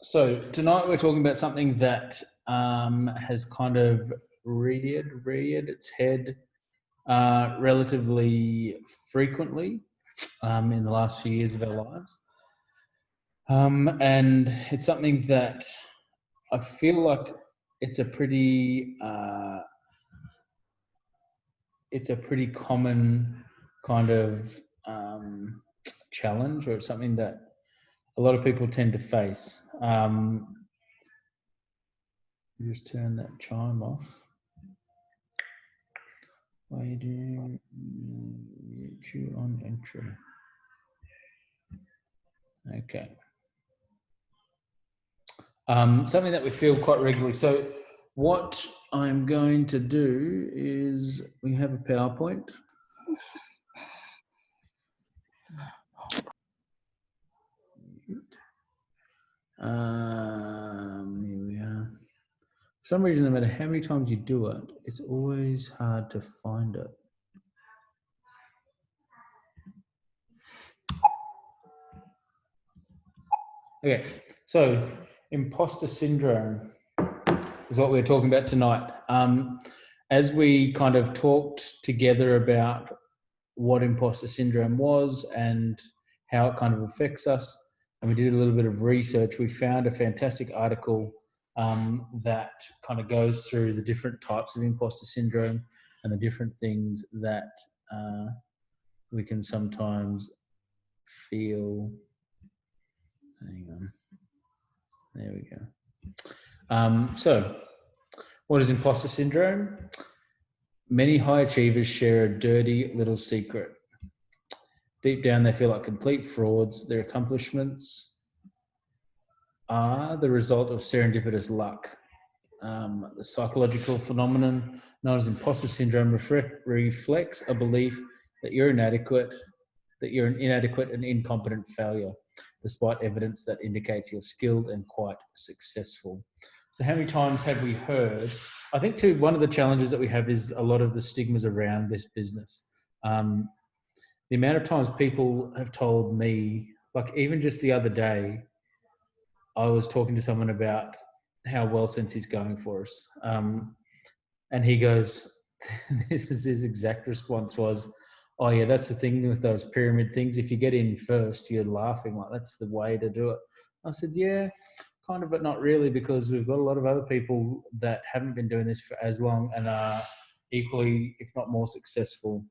So tonight we're talking about something that has kind of reared its head relatively frequently in the last few years of our lives. And it's something that I feel like it's a pretty common kind of challenge, or it's something that a lot of people tend to face. Just turn that chime off. Why are you doing mute on entry? Okay. Something that we feel quite regularly. So what I'm going to do is we have a PowerPoint. Here we are. For some reason, no matter how many times you do it, it's always hard to find it. Okay, so imposter syndrome is what we're talking about tonight. As we kind of talked together about what imposter syndrome was and how it kind of affects us, and we did a little bit of research, we found a fantastic article that kind of goes through the different types of imposter syndrome and the different things that we can sometimes feel. Hang on. There we go. So, what is imposter syndrome? Many high achievers share a dirty little secret. Deep down, they feel like complete frauds. Their accomplishments are the result of serendipitous luck. The psychological phenomenon known as imposter syndrome reflects a belief that you're inadequate, that you're an inadequate and incompetent failure, despite evidence that indicates you're skilled and quite successful. So how many times have we heard? I think too, one of the challenges that we have is a lot of the stigmas around this business. The amount of times people have told me, like even just the other day, I was talking to someone about how well Sensei's going for us. And he goes, this is his exact response was, oh yeah, that's the thing with those pyramid things. If you get in first, you're laughing, like that's the way to do it. I said, yeah, kind of, but not really, because we've got a lot of other people that haven't been doing this for as long and are equally, if not more successful.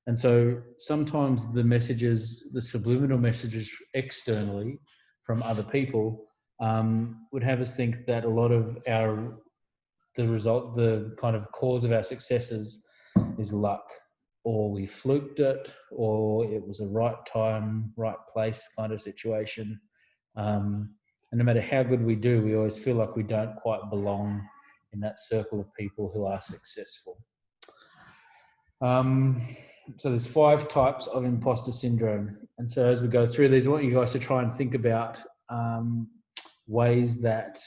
And so sometimes the messages, the subliminal messages externally from other people would have us think that a lot of the kind of cause of our successes is luck, or we fluked it, or it was a right time, right place kind of situation. And no matter how good we do, we always feel like we don't quite belong in that circle of people who are successful. So there's 5 types of imposter syndrome. And so as we go through these, I want you guys to try and think about ways that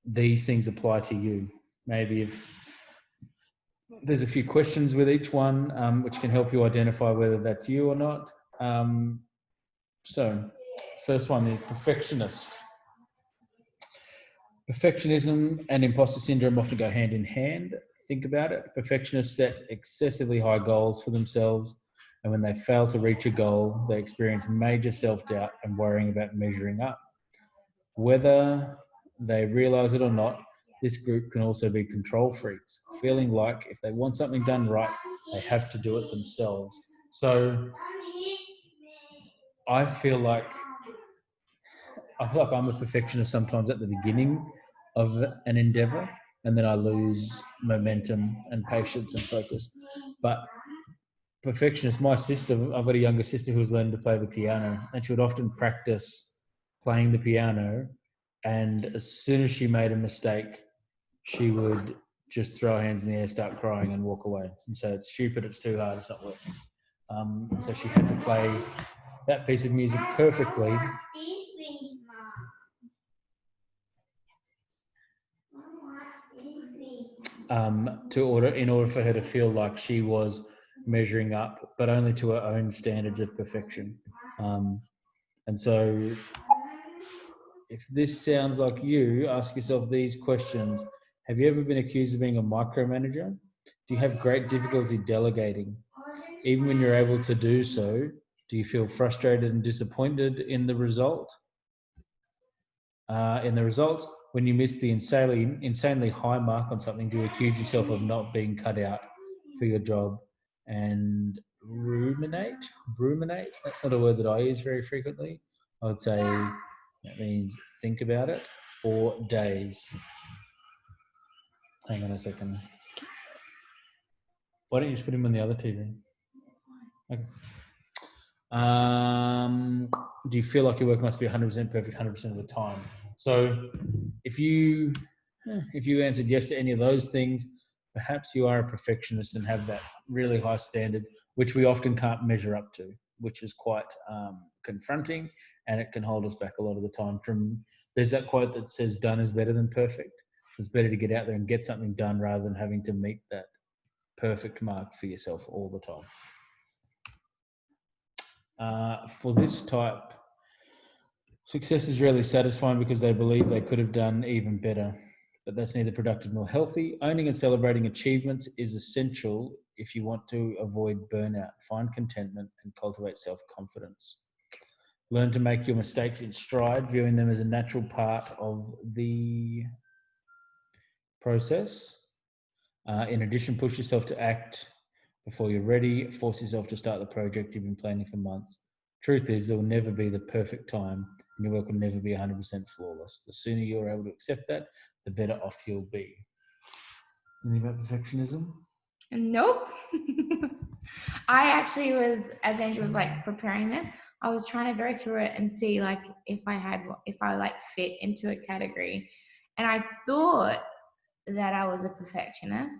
these things apply to you. Maybe if there's a few questions with each one, which can help you identify whether that's you or not. So first one, the perfectionist. Perfectionism and imposter syndrome often go hand in hand. Think about it. Perfectionists set excessively high goals for themselves, and when they fail to reach a goal, they experience major self-doubt and worrying about measuring up. Whether they realize it or not, this group can also be control freaks, feeling like if they want something done right, they have to do it themselves. So I feel like I'm a perfectionist sometimes at the beginning of an endeavor, and then I lose momentum and patience and focus. But perfectionist, my sister, I've got a younger sister who was learning to play the piano, and she would often practice playing the piano, and as soon as she made a mistake, she would just throw her hands in the air, start crying and walk away and say, it's stupid, it's too hard, it's not working. So she had to play that piece of music perfectly in order for her to feel like she was measuring up, but only to her own standards of perfection. And so if this sounds like you, ask yourself these questions. Have you ever been accused of being a micromanager? Do you have great difficulty delegating? Even when you're able to do so, do you feel frustrated and disappointed in the result? When you miss the insanely high mark on something, do you accuse yourself of not being cut out for your job? And ruminate? That's not a word that I use very frequently. I would say that means think about it for days. Hang on a second. Why don't you just put him on the other TV? Okay. Do you feel like your work must be 100% perfect 100% of the time? So if you answered yes to any of those things, perhaps you are a perfectionist and have that really high standard, which we often can't measure up to, which is quite confronting, and it can hold us back a lot of the time. There's that quote that says done is better than perfect. It's better to get out there and get something done rather than having to meet that perfect mark for yourself all the time. For this type, success is rarely satisfying because they believe they could have done even better, but that's neither productive nor healthy. Owning and celebrating achievements is essential if you want to avoid burnout, find contentment, and cultivate self-confidence. Learn to make your mistakes in stride, viewing them as a natural part of the process. In addition, push yourself to act before you're ready. Force yourself to start the project you've been planning for months. Truth is, there will never be the perfect time, and your work will never be 100% flawless. The sooner you're able to accept that, the better off you'll be. Anything about perfectionism? Nope. I actually was, as Andrew was like preparing this, I was trying to go through it and see like if I like fit into a category. And I thought that I was a perfectionist,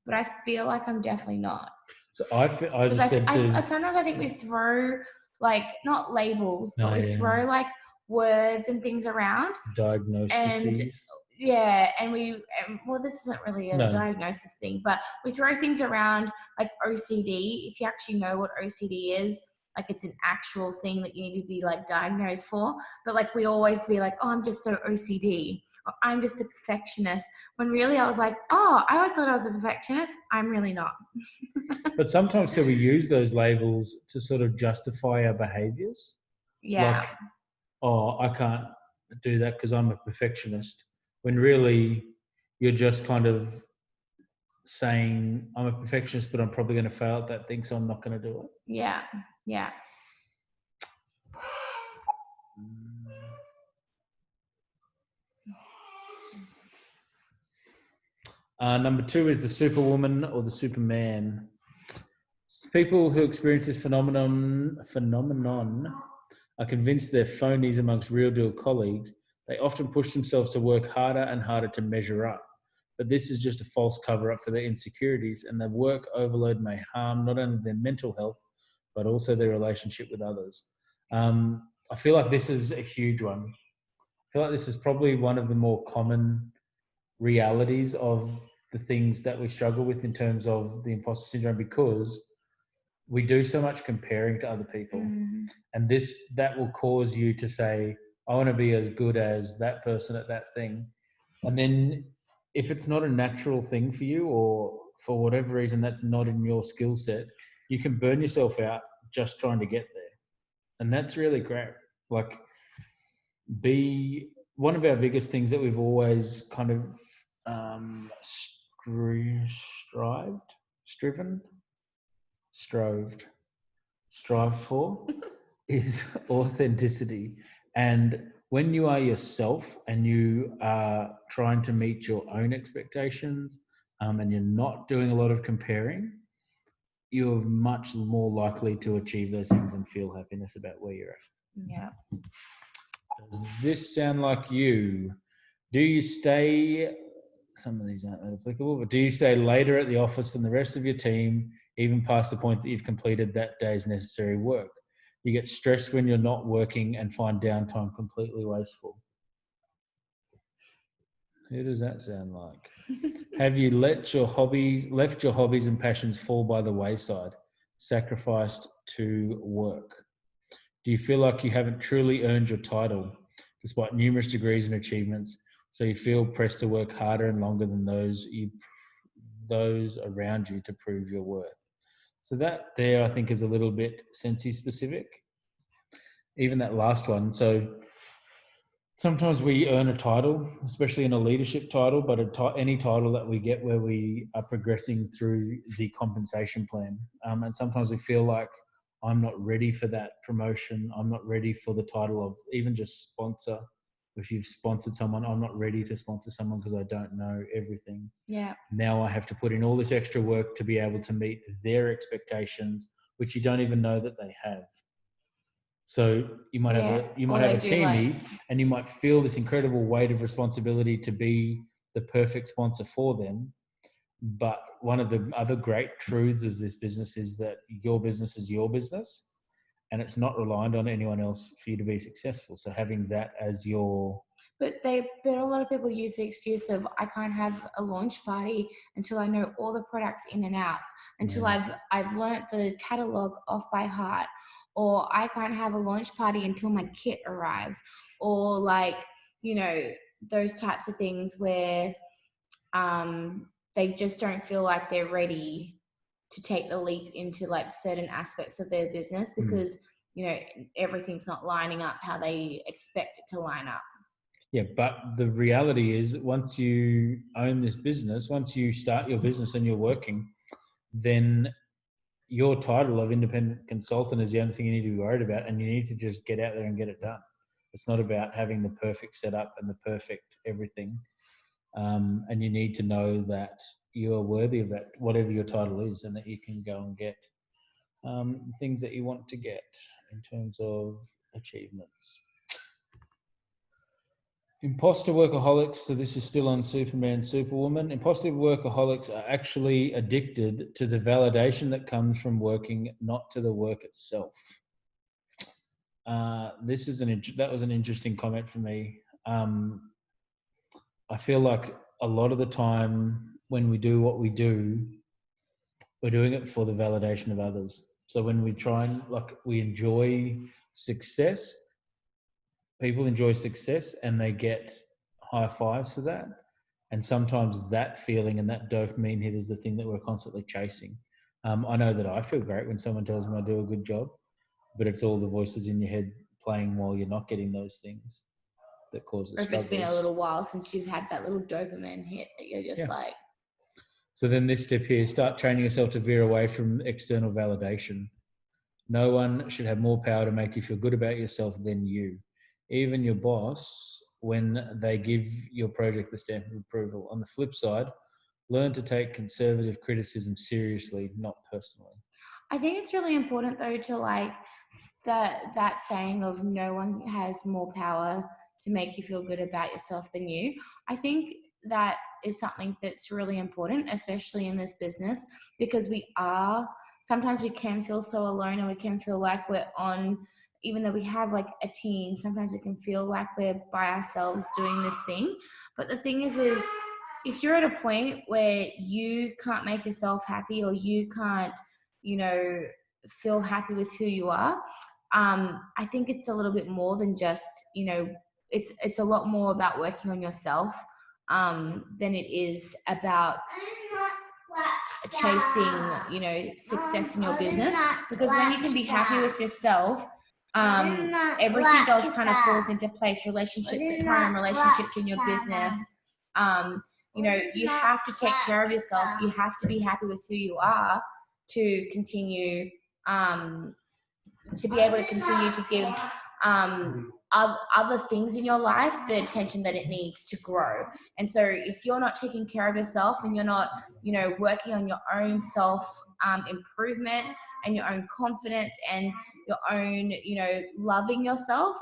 but I feel like I'm definitely not. So I sometimes I think we throw like not labels, but we throw like words and things around. Diagnoses. Well, this isn't really a diagnosis thing, but we throw things around like OCD. If you actually know what OCD is, like it's an actual thing that you need to be like diagnosed for. But like we always be like, oh, I'm just so OCD, or I'm just a perfectionist. When really I was like, oh, I always thought I was a perfectionist. I'm really not. But sometimes we use those labels to sort of justify our behaviors. Yeah. Like, oh, I can't do that because I'm a perfectionist. When really you're just kind of saying, I'm a perfectionist, but I'm probably going to fail at that thing, so I'm not going to do it. Yeah. Yeah. Number 2 is the superwoman or the superman. People who experience this phenomenon are convinced they're phonies amongst real deal colleagues. They often push themselves to work harder and harder to measure up. But this is just a false cover up for their insecurities, and their work overload may harm not only their mental health, but also their relationship with others. I feel like this is a huge one. I feel like this is probably one of the more common realities of the things that we struggle with in terms of the imposter syndrome, because we do so much comparing to other people. And that will cause you to say, I want to be as good as that person at that thing. And then if it's not a natural thing for you, or for whatever reason that's not in your skill set, you can burn yourself out just trying to get there. And that's really great. Like, one of our biggest things that we've always kind of strive for is authenticity. And when you are yourself and you are trying to meet your own expectations, and you're not doing a lot of comparing, you're much more likely to achieve those things and feel happiness about where you're at. Yeah. Does this sound like you? Do you stay, some of these aren't that applicable, but do you stay later at the office than the rest of your team, even past the point that you've completed that day's necessary work? You get stressed when you're not working and find downtime completely wasteful. Who does that sound like? Have you left your hobbies and passions fall by the wayside, sacrificed to work? Do you feel like you haven't truly earned your title? despite numerous degrees and achievements. So you feel pressed to work harder and longer than those around you to prove your worth. So that there, I think, is a little bit sensi specific. Even that last one. So sometimes we earn a title, especially in a leadership title, but any title that we get where we are progressing through the compensation plan. And sometimes we feel like, I'm not ready for that promotion. I'm not ready for the title of even just sponsor. If you've sponsored someone, I'm not ready to sponsor someone because I don't know everything. Yeah. Now I have to put in all this extra work to be able to meet their expectations, which you don't even know that they have. So you might have a teamie, and you might feel this incredible weight of responsibility to be the perfect sponsor for them. But one of the other great truths of this business is that your business is your business, and it's not reliant on anyone else for you to be successful. So having that as your... But a lot of people use the excuse of, I can't have a launch party until I know all the products in and out, until I've learnt the catalog off by heart, or I can't have a launch party until my kit arrives, or like, you know, those types of things where they just don't feel like they're ready to take the leap into like certain aspects of their business because, you know, everything's not lining up how they expect it to line up. Yeah, but the reality is once you own this business, once you start your business and you're working, then your title of independent consultant is the only thing you need to be worried about, and you need to just get out there and get it done. It's not about having the perfect setup and the perfect everything. And you need to know that you're worthy of that, whatever your title is, and that you can go and get things that you want to get in terms of achievements. Imposter workaholics, so this is still on Superman, Superwoman. Imposter workaholics are actually addicted to the validation that comes from working, not to the work itself. That was an interesting comment for me. I feel like a lot of the time when we do what we do, we're doing it for the validation of others. So when we try and we enjoy success, people enjoy success and they get high fives for that. And sometimes that feeling and that dopamine hit is the thing that we're constantly chasing. I know that I feel great when someone tells me I do a good job, but it's all the voices in your head playing while you're not getting those things that cause the struggles. Or if it's been a little while since you've had that little dopamine hit that you're just like... So then this step here, start training yourself to veer away from external validation. No one should have more power to make you feel good about yourself than you. Even your boss, when they give your project the stamp of approval. On the flip side, learn to take conservative criticism seriously, not personally. I think it's really important though to like that saying of no one has more power to make you feel good about yourself than you. I think that is something that's really important, especially in this business, because sometimes we can feel so alone, and we can feel like we're on, even though we have like a team, sometimes we can feel like we're by ourselves doing this thing. But the thing is if you're at a point where you can't make yourself happy, or you can't, you know, feel happy with who you are, I think it's a little bit more than just, you know, it's a lot more about working on yourself than it is about chasing, you know, success in your business. Because when you can be happy with yourself, everything else kind of falls into place. Relationships at home, relationships in your business. You know, you have to take care of yourself. You have to be happy with who you are to continue, to be able to continue to give other things in your life the attention that it needs to grow. And so if you're not taking care of yourself, and you're not, you know, working on your own self improvement and your own confidence and your own, you know, loving yourself,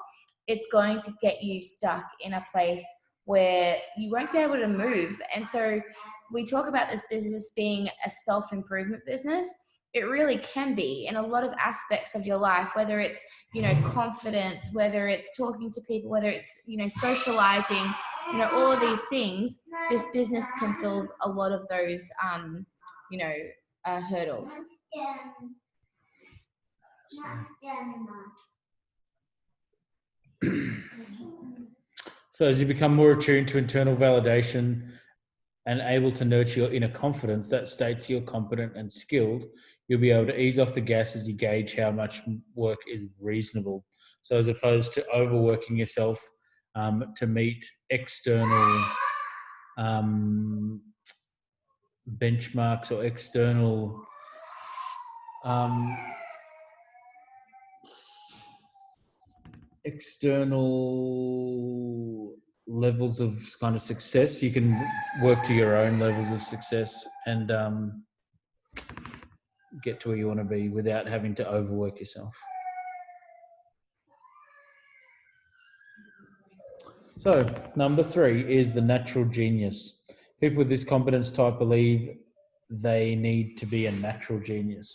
it's going to get you stuck in a place where you won't be able to move. And so we talk about this business being a self-improvement business. It really can be in a lot of aspects of your life, whether it's, you know, confidence, whether it's talking to people, whether it's, you know, socializing, you know, all of these things. This business can fill a lot of those, you know, hurdles. So as you become more attuned to internal validation and able to nurture your inner confidence that states you're competent and skilled, you'll be able to ease off the gas as you gauge how much work is reasonable. So as opposed to overworking yourself to meet external benchmarks or external levels of kind of success, you can work to your own levels of success and get to where you want to be without having to overwork yourself. So, number 3 is the natural genius. People with this competence type believe they need to be a natural genius.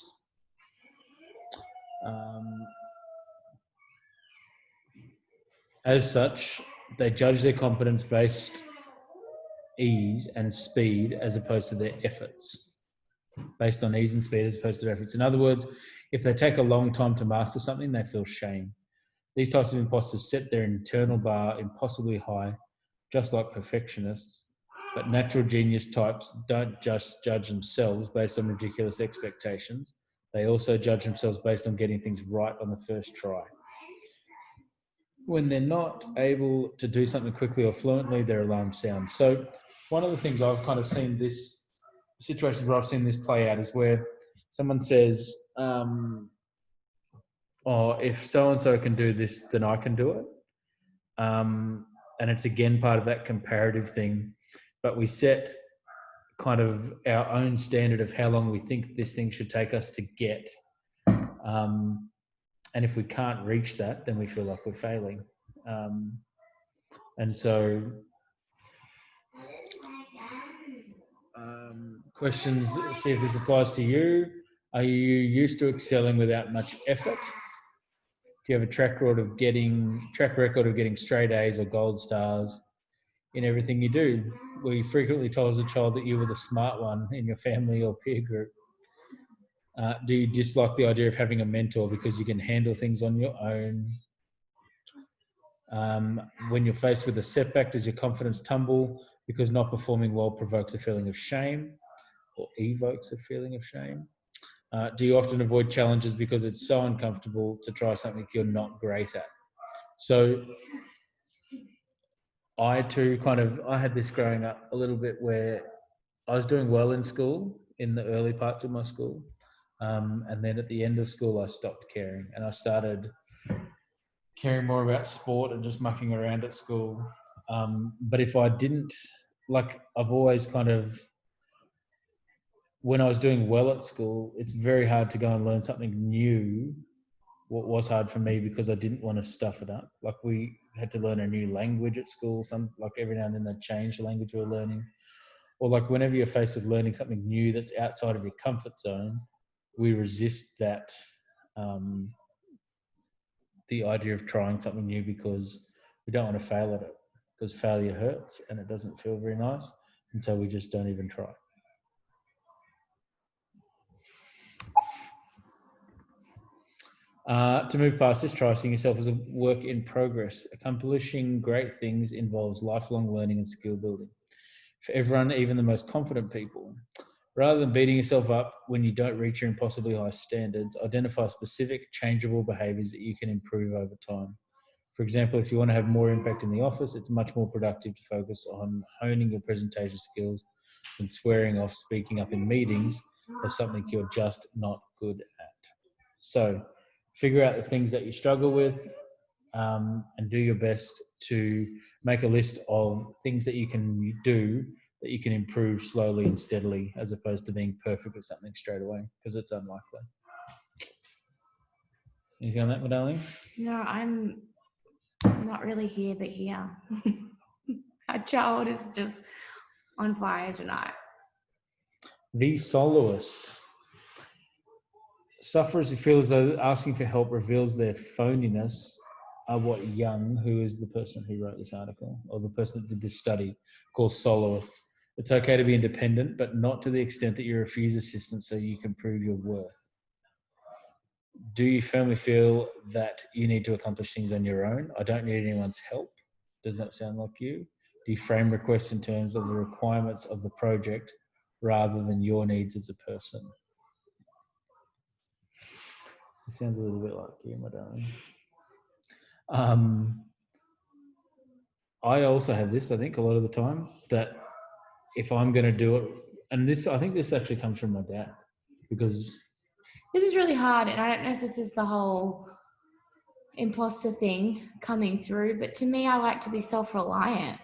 As such, they judge their competence based ease and speed as opposed to their efforts. Based on ease and speed as opposed to their efforts. In other words, if they take a long time to master something, they feel shame. These types of imposters set their internal bar impossibly high, just like perfectionists. But natural genius types don't just judge themselves based on ridiculous expectations. They also judge themselves based on getting things right on the first try. When they're not able to do something quickly or fluently, their alarm sounds. So one of the things I've kind of seen this, situations where I've seen this play out is where someone says, oh, if so-and-so can do this, then I can do it. And it's again part of that comparative thing, but we set kind of our own standard of how long we think this thing should take us to get. And if we can't reach that, then we feel like we're failing. And so questions, see if this applies to you. Are you used to excelling without much effort? Do you have a track record of getting straight A's or gold stars in everything you do? Were you frequently told as a child that you were the smart one in your family or peer group? Do you dislike the idea of having a mentor because you can handle things on your own? When you're faced with a setback, does your confidence tumble because not performing well provokes a feeling of shame or evokes a feeling of shame? Do you often avoid challenges because it's so uncomfortable to try something you're not great at? So I had this growing up a little bit where I was doing well in school in the early parts of my school. And then at the end of school, I stopped caring and I started caring more about sport and just mucking around at school. But if I didn't, I've always when I was doing well at school, it's very hard to go and learn something new. What was hard for me because I didn't want to stuff it up. Like we had to learn a new language at school. Every now and then they'd change the language we were learning. Or whenever you're faced with learning something new that's outside of your comfort zone, we resist that, the idea of trying something new because we don't want to fail at it, because failure hurts and it doesn't feel very nice. And so we just don't even try. To move past this, try seeing yourself as a work in progress. Accomplishing great things involves lifelong learning and skill building. For everyone, even the most confident people. Rather than beating yourself up when you don't reach your impossibly high standards, identify specific changeable behaviors that you can improve over time. For example, if you want to have more impact in the office, it's much more productive to focus on honing your presentation skills than swearing off speaking up in meetings as something you're just not good at. So figure out the things that you struggle with, and do your best to make a list of things that you can do that you can improve slowly and steadily, as opposed to being perfect at something straight away, because it's unlikely. Anything on that, Madeleine? No, I'm not really here, but here. Our child is just on fire tonight. The Soloist. Sufferers who feel as though asking for help reveals their phoniness are what Young, who is the person who wrote this article, or the person that did this study, calls soloists. It's okay to be independent, but not to the extent that you refuse assistance so you can prove your worth. Do you firmly feel that you need to accomplish things on your own? I don't need anyone's help. Does that sound like you? Do you frame requests in terms of the requirements of the project rather than your needs as a person? It sounds a little bit like you, my darling. I also have this, I think, a lot of the time, that if I'm going to do it, and this, I think this actually comes from my dad, because this is really hard, and I don't know if this is the whole imposter thing coming through, but to me, I like to be self-reliant.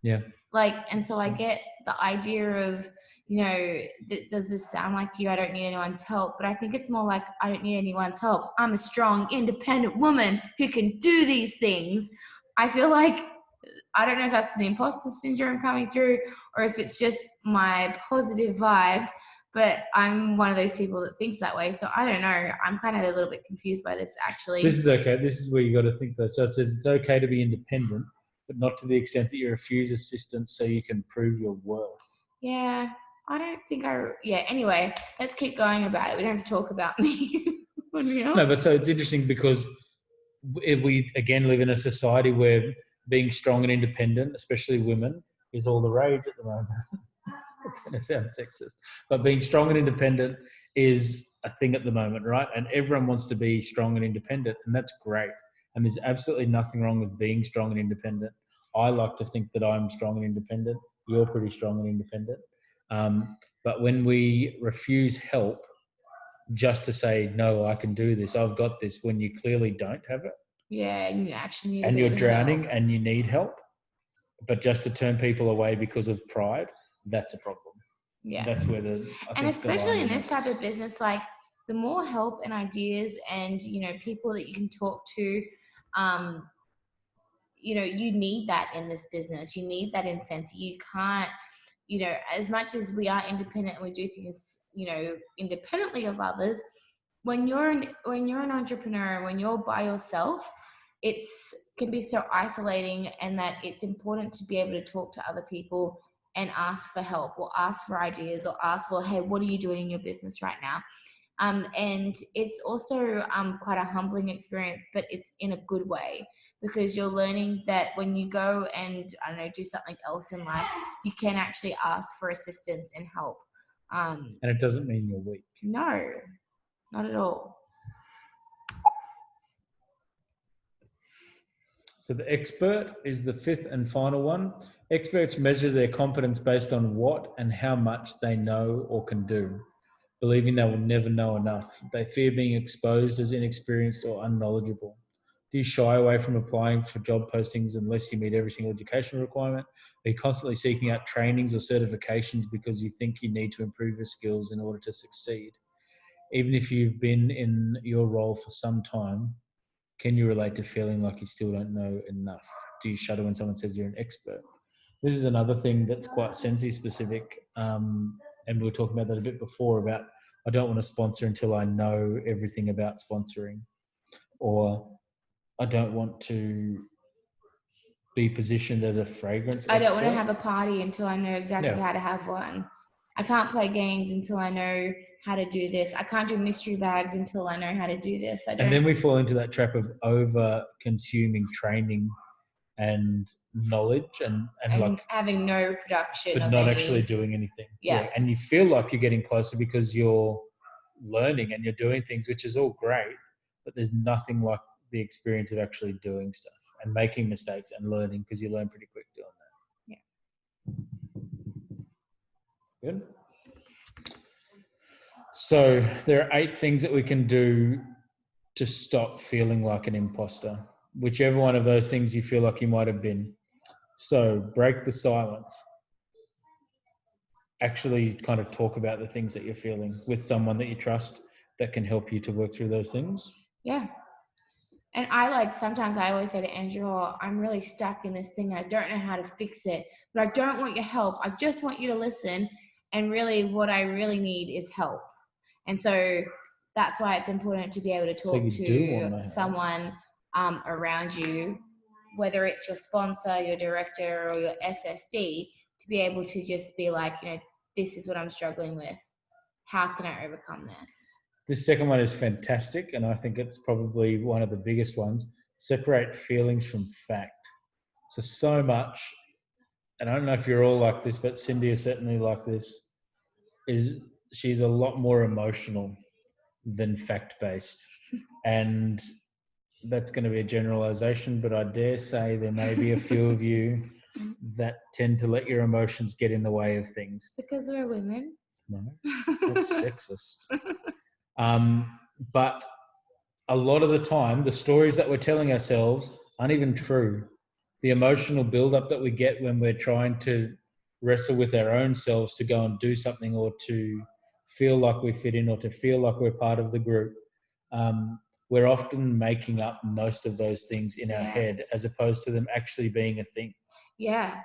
Yeah. Like, and so I get the idea of, you know, does this sound like you? I don't need anyone's help. But I think it's more like, I don't need anyone's help. I'm a strong, independent woman who can do these things. I feel like, I don't know if that's the imposter syndrome coming through or if it's just my positive vibes, but I'm one of those people that thinks that way. So I don't know. I'm kind of a little bit confused by this, actually. This is okay. This is where you got to think, though. So it says it's okay to be independent, but not to the extent that you refuse assistance so you can prove your worth. Yeah, I don't think anyway, let's keep going about it. We don't have to talk about me. No, but so it's interesting because we again live in a society where being strong and independent, especially women, is all the rage at the moment. It's going to sound sexist, but being strong and independent is a thing at the moment, right? And everyone wants to be strong and independent, and that's great. And there's absolutely nothing wrong with being strong and independent. I like to think that I'm strong and independent. You're pretty strong and independent. But when we refuse help just to say, no, I can do this, I've got this, when you clearly don't have it. Yeah, and you actually need and you're drowning help. And you need help, but just to turn people away because of pride, that's a problem. Yeah. That's where and especially in this type of business, like the more help and ideas and, you know, people that you can talk to, you know, you need that in this business. You need that incentive. You can't, you know, as much as we are independent and we do things, you know, independently of others, when you're an entrepreneur, when you're by yourself, it's can be so isolating, and that it's important to be able to talk to other people and ask for help or ask for ideas or ask for, hey, what are you doing in your business right now? And it's also quite a humbling experience, but it's in a good way, because you're learning that when you go and, I don't know, do something else in life, you can actually ask for assistance and help. And it doesn't mean you're weak. No, not at all. So the expert is the fifth and final one. Experts measure their competence based on what and how much they know or can do, believing they will never know enough. They fear being exposed as inexperienced or unknowledgeable. Do you shy away from applying for job postings unless you meet every single educational requirement? Are you constantly seeking out trainings or certifications because you think you need to improve your skills in order to succeed? Even if you've been in your role for some time, can you relate to feeling like you still don't know enough? Do you shudder when someone says you're an expert? This is another thing that's quite Sensi specific. And we were talking about that a bit before about, I don't want to sponsor until I know everything about sponsoring, or I don't want to be positioned as a fragrance expert. I don't want to have a party until I know exactly how to have one. I can't play games until I know how to do this. I can't do mystery bags until I know how to do this. And then we fall into that trap of over consuming training and knowledge and like having no production, but not actually doing anything. Yeah. And you feel like you're getting closer because you're learning and you're doing things, which is all great, but there's nothing like the experience of actually doing stuff and making mistakes and learning, because you learn pretty quick doing that. Good. So there are 8 things that we can do to stop feeling like an imposter, whichever one of those things you feel like you might have been. So break the silence. Actually kind of talk about the things that you're feeling with someone that you trust that can help you to work through those things. Yeah. And sometimes I always say to Andrew, I'm really stuck in this thing and I don't know how to fix it, but I don't want your help. I just want you to listen. And really what I really need is help. And so that's why it's important to be able to talk to someone around you, whether it's your sponsor, your director, or your SSD, to be able to just be like, you know, this is what I'm struggling with. How can I overcome this? This second one is fantastic, and I think it's probably one of the biggest ones. Separate feelings from fact. So much, and I don't know if you're all like this, but Cindy is certainly like this, is she's a lot more emotional than fact-based. And that's going to be a generalization, but I dare say there may be a few of you that tend to let your emotions get in the way of things. Is it because we're women? No, that's sexist. But a lot of the time, the stories that we're telling ourselves aren't even true. The emotional buildup that we get when we're trying to wrestle with our own selves to go and do something, or to feel like we fit in, or to feel like we're part of the group, we're often making up most of those things in our head, as opposed to them actually being a thing. Yeah.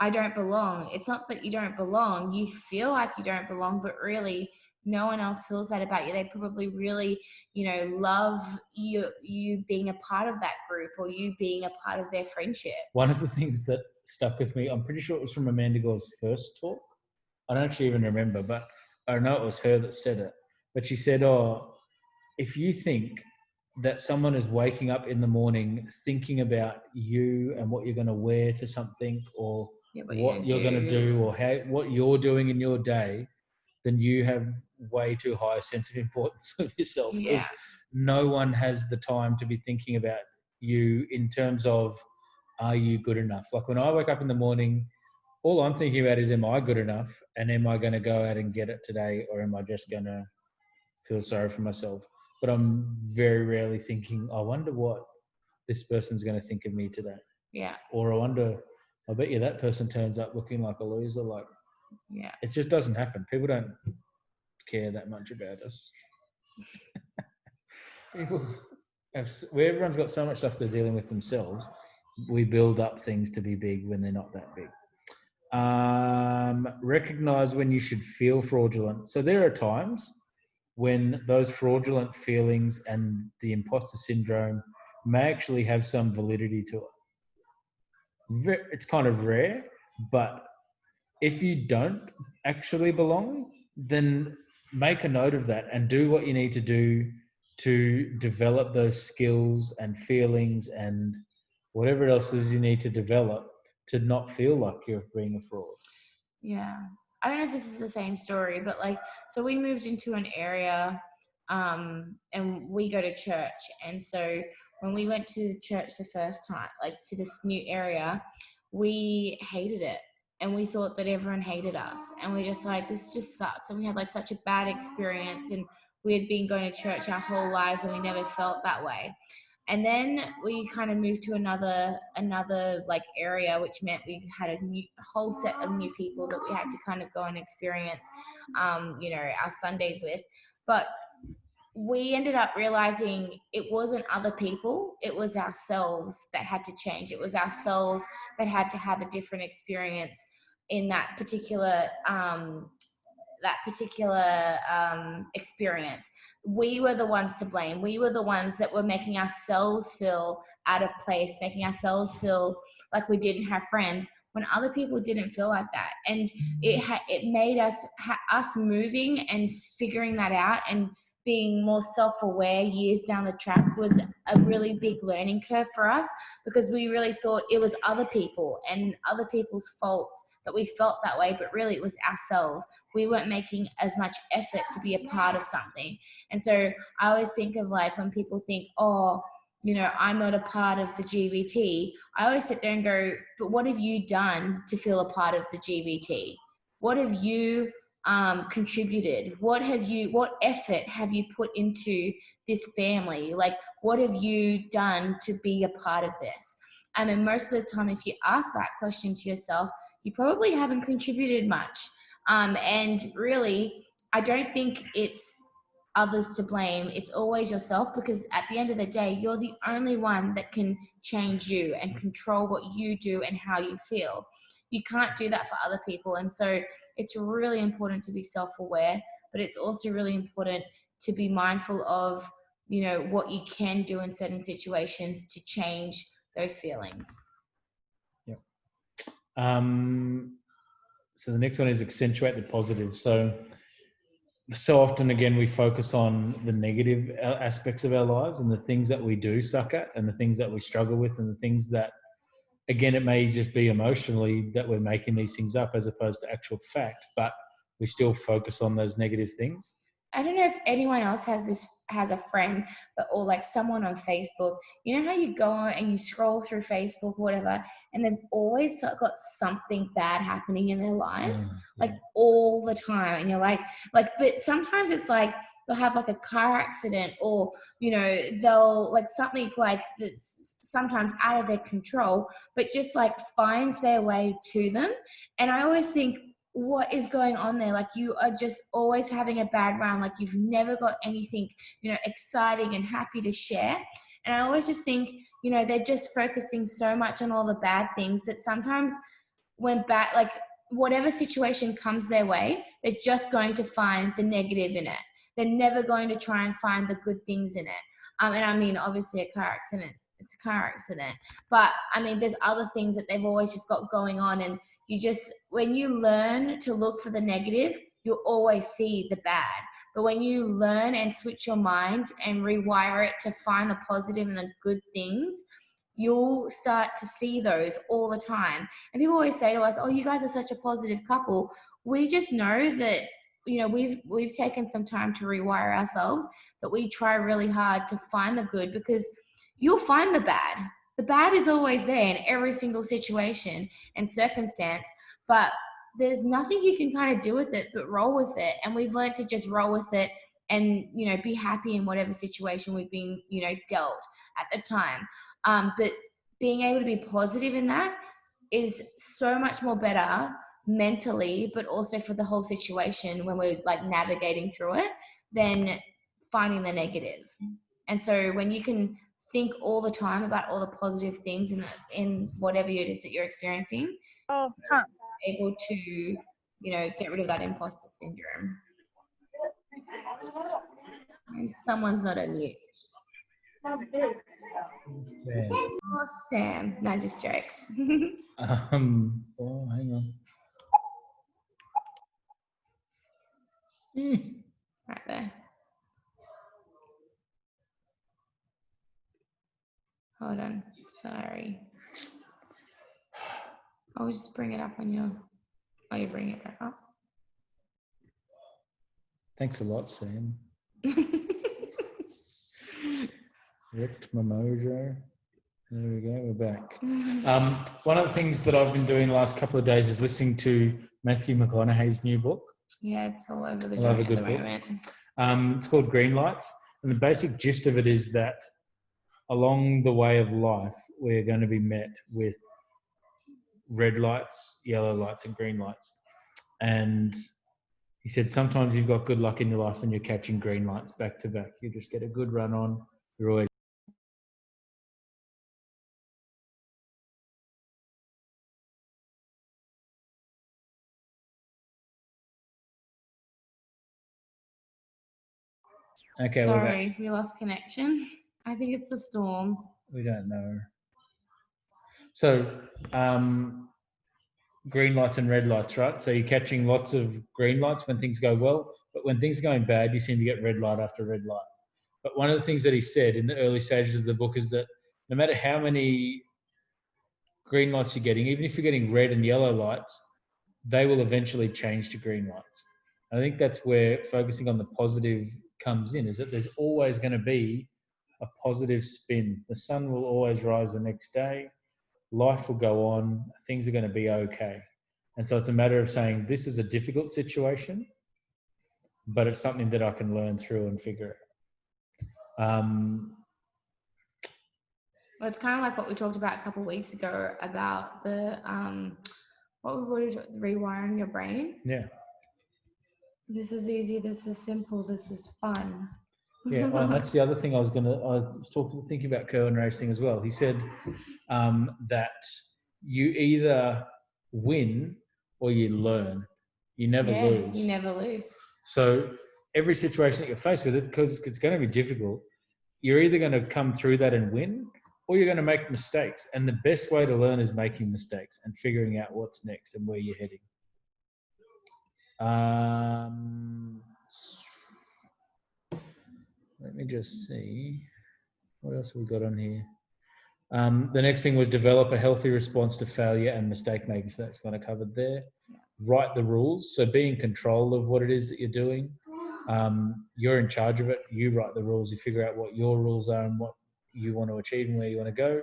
I don't belong. It's not that you don't belong. You feel like you don't belong, but really no one else feels that about you. They probably really, love you being a part of that group, or you being a part of their friendship. One of the things that stuck with me, I'm pretty sure it was from Amanda Gore's first talk. I don't actually even remember, but I know it was her that said it. But she said, if you think that someone is waking up in the morning thinking about you and what you're going to wear to something, or what you're going to do, or what you're doing in your day, then you have way too high a sense of importance of yourself. Because no one has the time to be thinking about you in terms of, are you good enough? Like when I wake up in the morning, all I'm thinking about is, am I good enough? And am I going to go out and get it today? Or am I just going to feel sorry for myself? But I'm very rarely thinking, I wonder what this person's going to think of me today. Yeah. Or I bet you that person turns up looking like a loser. Like, it just doesn't happen. People don't care that much about us. Everyone's got so much stuff they're dealing with themselves. We build up things to be big when they're not that big. Recognize when you should feel fraudulent. So there are times when those fraudulent feelings and the imposter syndrome may actually have some validity to it. It's kind of rare, but if you don't actually belong, then make a note of that and do what you need to do to develop those skills and feelings and whatever else is you need to develop to not feel like you're being a fraud. Yeah. I don't know if this is the same story, but so we moved into an area and we go to church. And so when we went to church the first time, to this new area, we hated it. And we thought that everyone hated us. And we're just like, this just sucks. And we had such a bad experience. And we had been going to church our whole lives and we never felt that way. And then we kind of moved to another area, which meant we had a whole set of new people that we had to kind of go and experience, our Sundays with. But we ended up realizing it wasn't other people, it was ourselves that had to change. It was ourselves that had to have a different experience in that particular experience. We were the ones to blame. We were the ones that were making ourselves feel out of place, making ourselves feel like we didn't have friends, when other people didn't feel like that. And it made us moving and figuring that out and being more self-aware years down the track was a really big learning curve for us, because we really thought it was other people and other people's faults that we felt that way, but really it was ourselves. We weren't making as much effort to be a part of something. And so I always think of when people think, I'm not a part of the GBT. I always sit there and go, but what have you done to feel a part of the GBT? What have you contributed? What effort have you put into this family? What have you done to be a part of this? And most of the time, if you ask that question to yourself, you probably haven't contributed much. And really, I don't think it's others to blame. It's always yourself, because at the end of the day, you're the only one that can change you and control what you do and how you feel. You can't do that for other people. And so it's really important to be self-aware, but it's also really important to be mindful of, what you can do in certain situations to change those feelings. Yeah. So the next one is accentuate the positive. So often, again, we focus on the negative aspects of our lives and the things that we do suck at and the things that we struggle with and the things that, again, it may just be emotionally that we're making these things up as opposed to actual fact, but we still focus on those negative things. I don't know if anyone else has a friend, but or like someone on Facebook. You know how you go on and you scroll through Facebook, whatever, and they've always got something bad happening in their lives, like all the time. And you're like, but sometimes it's like they'll have like a car accident, or they'll like something like that's sometimes out of their control, but just like finds their way to them. And I always think, what is going on there? Like, you are just always having a bad run. Like, you've never got anything, exciting and happy to share. And I always just think, they're just focusing so much on all the bad things that sometimes when like whatever situation comes their way, they're just going to find the negative in it. They're never going to try and find the good things in it. And I mean, obviously a car accident, it's a car accident. But I mean, there's other things that they've always just got going on. And when you learn to look for the negative, you'll always see the bad. But when you learn and switch your mind and rewire it to find the positive and the good things, you'll start to see those all the time. And people always say to us, oh, you guys are such a positive couple. We just know that, we've taken some time to rewire ourselves, that we try really hard to find the good, because you'll find the bad. The bad is always there in every single situation and circumstance, but there's nothing you can kind of do with it but roll with it. And we've learned to just roll with it and, be happy in whatever situation we've been, dealt at the time. But being able to be positive in that is so much more better mentally, but also for the whole situation when we're like navigating through it, than finding the negative. And so when you can think all the time about all the positive things in whatever it is that you're experiencing, able to, get rid of that imposter syndrome. And someone's not on mute. Oh, Sam. No, just jokes. Oh, hang on. Right there. Hold on. Sorry. I'll just bring it up on your... Oh, you bring it back up. Thanks a lot, Sam. Wrecked my mojo. There we go, we're back. One of the things that I've been doing the last couple of days is listening to Matthew McConaughey's new book. Yeah, it's all over the joint at the moment. It's called Green Lights. And the basic gist of it is that along the way of life, we're going to be met with red lights, yellow lights, and green lights. And he said, sometimes you've got good luck in your life and you're catching green lights back to back. You just get a good run on. You're always... Okay, sorry, we lost connection. I think it's the storms. We don't know. So, green lights and red lights, right? So you're catching lots of green lights when things go well, but when things are going bad, you seem to get red light after red light. But one of the things that he said in the early stages of the book is that no matter how many green lights you're getting, even if you're getting red and yellow lights, they will eventually change to green lights. I think that's where focusing on the positive comes in, is that there's always going to be a positive spin. The sun will always rise the next day. Life will go on. Things are going to be okay. And so it's a matter of saying, this is a difficult situation, but it's something that I can learn through and figure out. Well, it's kind of like what we talked about a couple of weeks ago about the rewiring your brain. Yeah. This is easy. This is simple. This is fun. Yeah, well, and that's the other thing I was thinking about Kerwin racing as well. He said that you either win or you learn. You never lose. You never lose. So every situation that you're faced with, because it's going to be difficult, you're either going to come through that and win, or you're going to make mistakes. And the best way to learn is making mistakes and figuring out what's next and where you're heading. Let me just see. What else have we got on here? The next thing was develop a healthy response to failure and mistake making. So that's kind of covered there. Write the rules. So be in control of what it is that you're doing. You're in charge of it. You write the rules. You figure out what your rules are and what you want to achieve and where you want to go.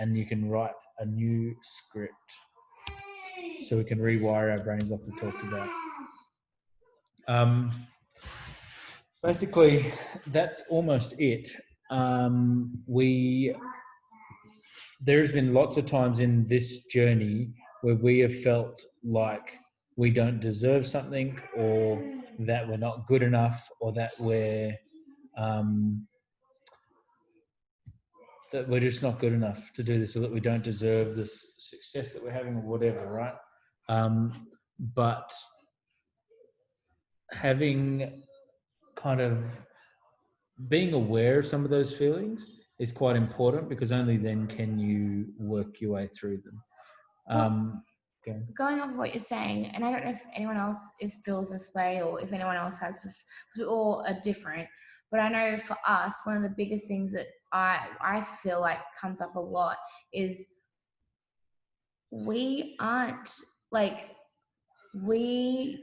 And you can write a new script. So we can rewire our brains like we talked about. Basically, that's almost it. There's been lots of times in this journey where we have felt like we don't deserve something, or that we're not good enough, or that we're just not good enough to do this, or that we don't deserve this success that we're having, or whatever, right? But having kind of being aware of some of those feelings is quite important, because only then can you work your way through them. Going off what you're saying, and I don't know if anyone else feels this way, or if anyone else has this, because we all are different, but I know for us, one of the biggest things that I feel like comes up a lot is we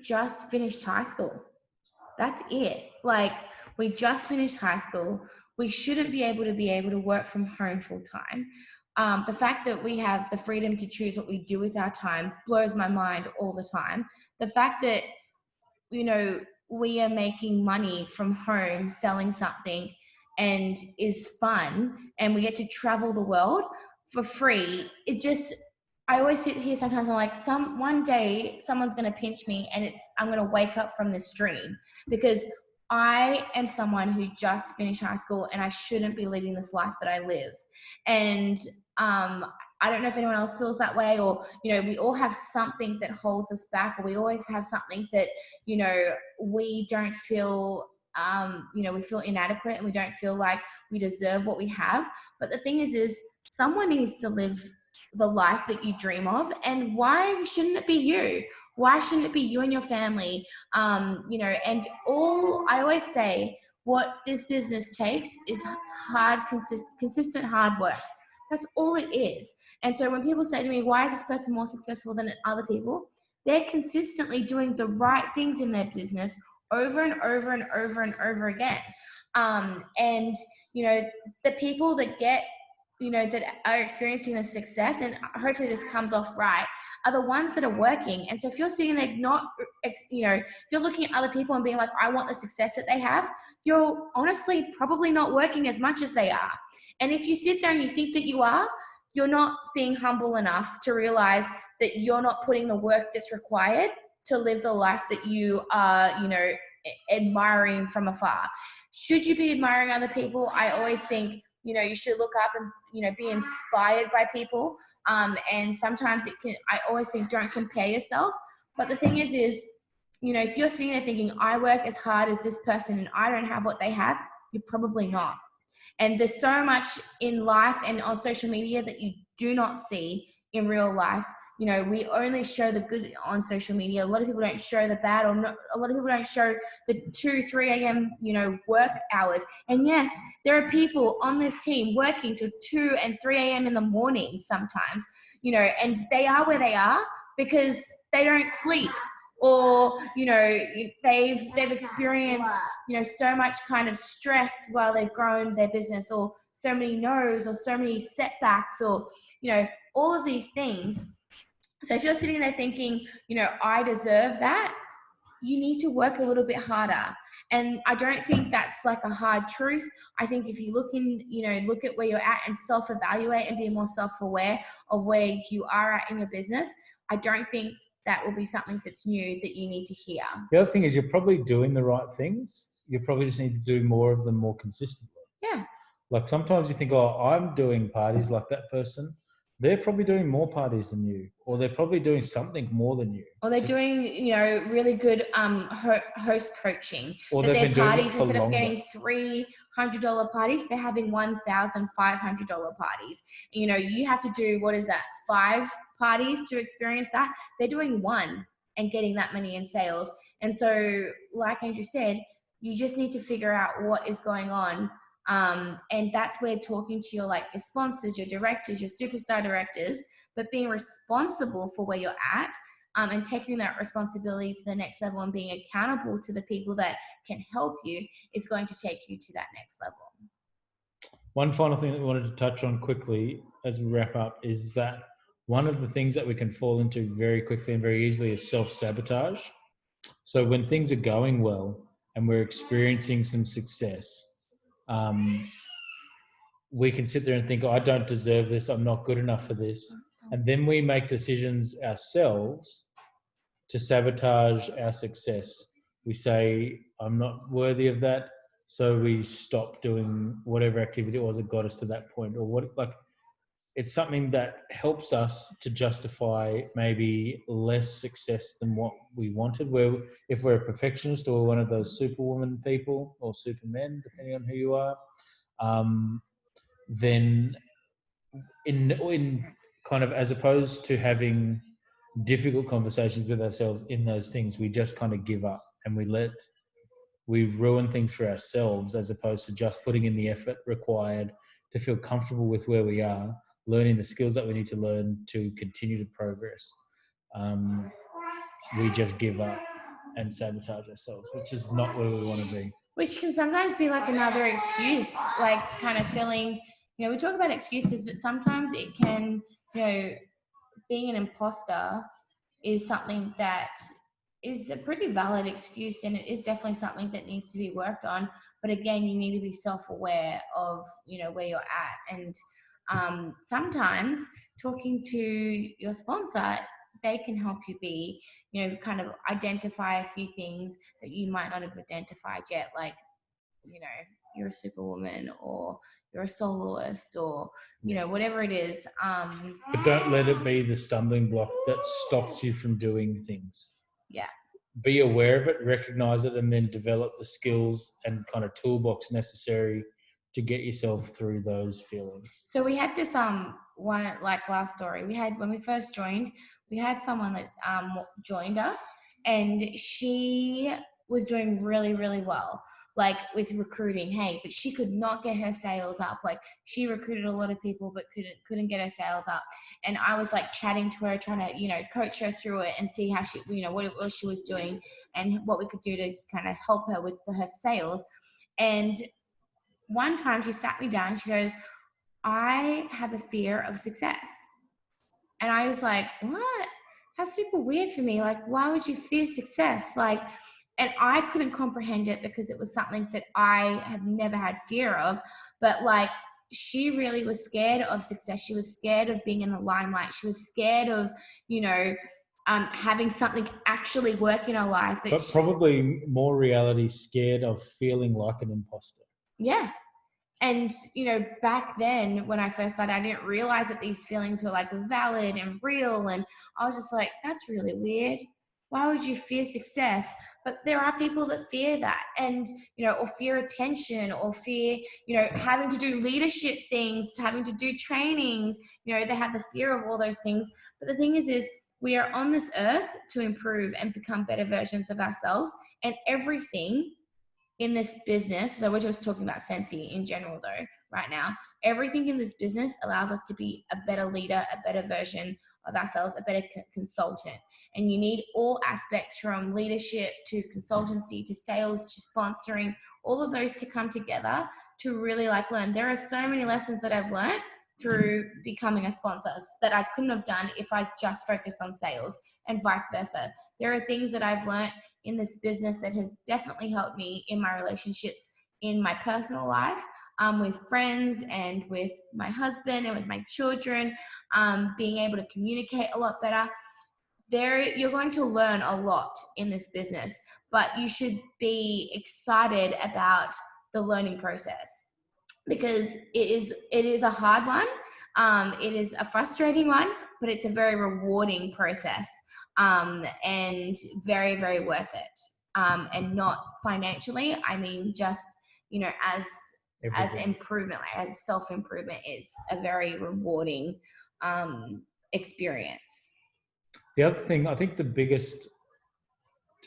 just finished high school. That's it. Like, we just finished high school. We shouldn't be able to work from home full time. The fact that we have the freedom to choose what we do with our time blows my mind all the time. The fact that, we are making money from home selling something and is fun, and we get to travel the world for free. I always sit here sometimes, I'm like, one day someone's going to pinch me, and I'm going to wake up from this dream, because I am someone who just finished high school, and I shouldn't be living this life that I live. And I don't know if anyone else feels that way, or, we all have something that holds us back, or we always have something that, we don't feel, we feel inadequate, and we don't feel like we deserve what we have. But the thing is someone needs to live the life that you dream of, and why shouldn't it be you? Why shouldn't it be you and your family? And I always say, what this business takes is consistent hard work. That's all it is. And so when people say to me, why is this person more successful than other people? They're consistently doing the right things in their business over and over and over and over again. The people that get, that are experiencing the success, and hopefully this comes off right, are the ones that are working. And so if you're sitting there if you're looking at other people and being like, I want the success that they have, you're honestly probably not working as much as they are. And if you sit there and you think that you are, you're not being humble enough to realize that you're not putting the work that's required to live the life that you are, admiring from afar. Should you be admiring other people? I always think, you should look up and, be inspired by people. And sometimes I always think, don't compare yourself. But the thing is, if you're sitting there thinking, I work as hard as this person and I don't have what they have, you're probably not. And there's so much in life and on social media that you do not see in real life. We only show the good on social media. A lot of people don't show the bad, or a lot of people don't show the 2-3 a.m. Work hours. And yes, there are people on this team working till 2 and 3 a.m. in the morning sometimes, and they are where they are because they don't sleep, or they've experienced so much kind of stress while they've grown their business, or so many no's, or so many setbacks, or all of these things. So if you're sitting there thinking, I deserve that, you need to work a little bit harder. And I don't think that's like a hard truth. I think if you look at where you're at and self-evaluate and be more self-aware of where you are at in your business, I don't think that will be something that's new that you need to hear. The other thing is, you're probably doing the right things. You probably just need to do more of them more consistently. Yeah. Like sometimes you think, oh, I'm doing parties like that person. They're probably doing more parties than you, or they're probably doing something more than you. Or they're doing, really good host coaching. Or that they've been their doing parties, it for instead longer. of getting $300 parties, they're having $1,500 parties. You have to do, 5 parties to experience that. They're doing 1 and getting that money in sales. And so, like Andrew said, you just need to figure out what is going on And that's where talking to your sponsors, your directors, your superstar directors, but being responsible for where you're at, and taking that responsibility to the next level and being accountable to the people that can help you is going to take you to that next level. One final thing that we wanted to touch on quickly as we wrap up is that one of the things that we can fall into very quickly and very easily is self-sabotage. So when things are going well and we're experiencing some success, we can sit there and think, oh, I don't deserve this, I'm not good enough for this. And then we make decisions ourselves to sabotage our success. We say, I'm not worthy of that. So we stop doing whatever activity it was that got us to that point, or it's something that helps us to justify maybe less success than what we wanted. Where if we're a perfectionist or one of those superwoman people or supermen, depending on who you are, then in kind of, as opposed to having difficult conversations with ourselves in those things, we just kind of give up and we ruin things for ourselves, as opposed to just putting in the effort required to feel comfortable with where we are, learning the skills that we need to learn to continue to progress. We just give up and sabotage ourselves, which is not where we want to be. Which can sometimes be like another excuse, like kind of feeling, we talk about excuses, but sometimes it can, being an imposter is something that is a pretty valid excuse, and it is definitely something that needs to be worked on. But again, you need to be self-aware of where you're at, and sometimes talking to your sponsor, they can help you be kind of identify a few things that you might not have identified yet, like you're a superwoman, or you're a soloist, or whatever it is. But don't let it be the stumbling block that stops you from doing things. Yeah. Be aware of it, recognize it, and then develop the skills and kind of toolbox necessary to get yourself through those feelings. So we had this one, like last story, we had when we first joined, we had someone that joined us, and she was doing really, really well, like with recruiting, but she could not get her sales up. Like she recruited a lot of people but couldn't get her sales up. And I was like chatting to her, trying to coach her through it and see how she what it was she was doing and what we could do to kind of help her with her sales. And one time she sat me down and she goes, I have a fear of success. And I was like, what? That's super weird for me. Like, why would you fear success? And I couldn't comprehend it because it was something that I have never had fear of. But she really was scared of success. She was scared of being in the limelight. She was scared of, having something actually work in her life. But probably more reality, scared of feeling like an imposter. Yeah. And, back then when I first started, I didn't realize that these feelings were valid and real. And I was just like, that's really weird. Why would you fear success? But there are people that fear that, and, or fear attention, or fear, having to do leadership things, having to do trainings, they have the fear of all those things. But the thing is we are on this earth to improve and become better versions of ourselves, and everything in this business, so we're just talking about Sensi in general though right now, everything in this business allows us to be a better leader, a better version of ourselves, a better consultant. And you need all aspects, from leadership to consultancy to sales to sponsoring, all of those to come together to really learn. There are so many lessons that I've learned through becoming a sponsor that I couldn't have done if I just focused on sales, and vice versa. There are things that I've learned in this business that has definitely helped me in my relationships, in my personal life, with friends and with my husband and with my children, being able to communicate a lot better. You're going to learn a lot in this business, but you should be excited about the learning process, because it is a hard one. It is a frustrating one, but it's a very rewarding process, and very, very worth it. And not financially, I mean, just, as improvement, as self-improvement, is a very rewarding experience. The other thing, I think the biggest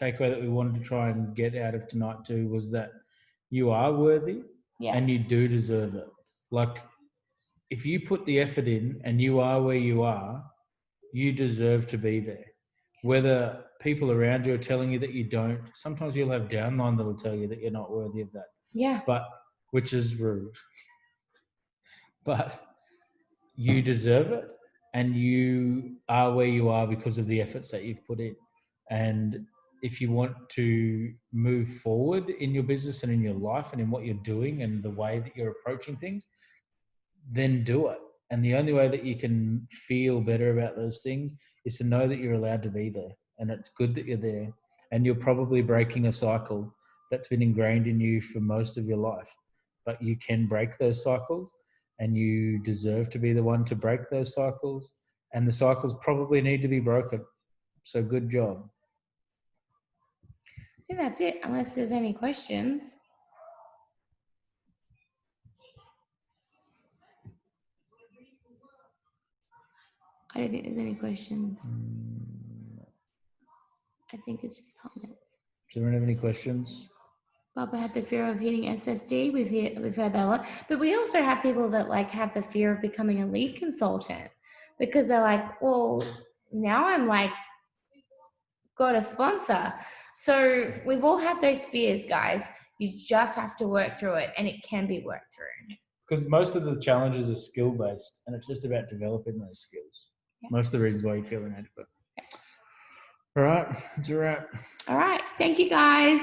takeaway that we wanted to try and get out of tonight too was that you are worthy. Yeah. And you do deserve it. Like, if you put the effort in and you are where you are, you deserve to be there. Whether people around you are telling you that you don't, sometimes you'll have downline that'll tell you that you're not worthy of that. Yeah. But, which is rude. But you deserve it, and you are where you are because of the efforts that you've put in. And if you want to move forward in your business and in your life and in what you're doing and the way that you're approaching things, then do it. And the only way that you can feel better about those things is to know that you're allowed to be there, and it's good that you're there. And you're probably breaking a cycle that's been ingrained in you for most of your life, but you can break those cycles, and you deserve to be the one to break those cycles. And the cycles probably need to be broken. So good job. I think that's it, unless there's any questions. I don't think there's any questions. I think it's just comments. Does anyone have any questions? Baba had the fear of hitting SSD. We've heard that a lot. But we also have people that like have the fear of becoming a lead consultant, because they're like, well, now I'm like got a sponsor. So we've all had those fears, guys. You just have to work through it, and it can be worked through. Because most of the challenges are skill-based, and it's just about developing those skills. Yeah. Most of the reasons why you feel inadequate. Yeah. All right, it's a wrap. All right, thank you, guys.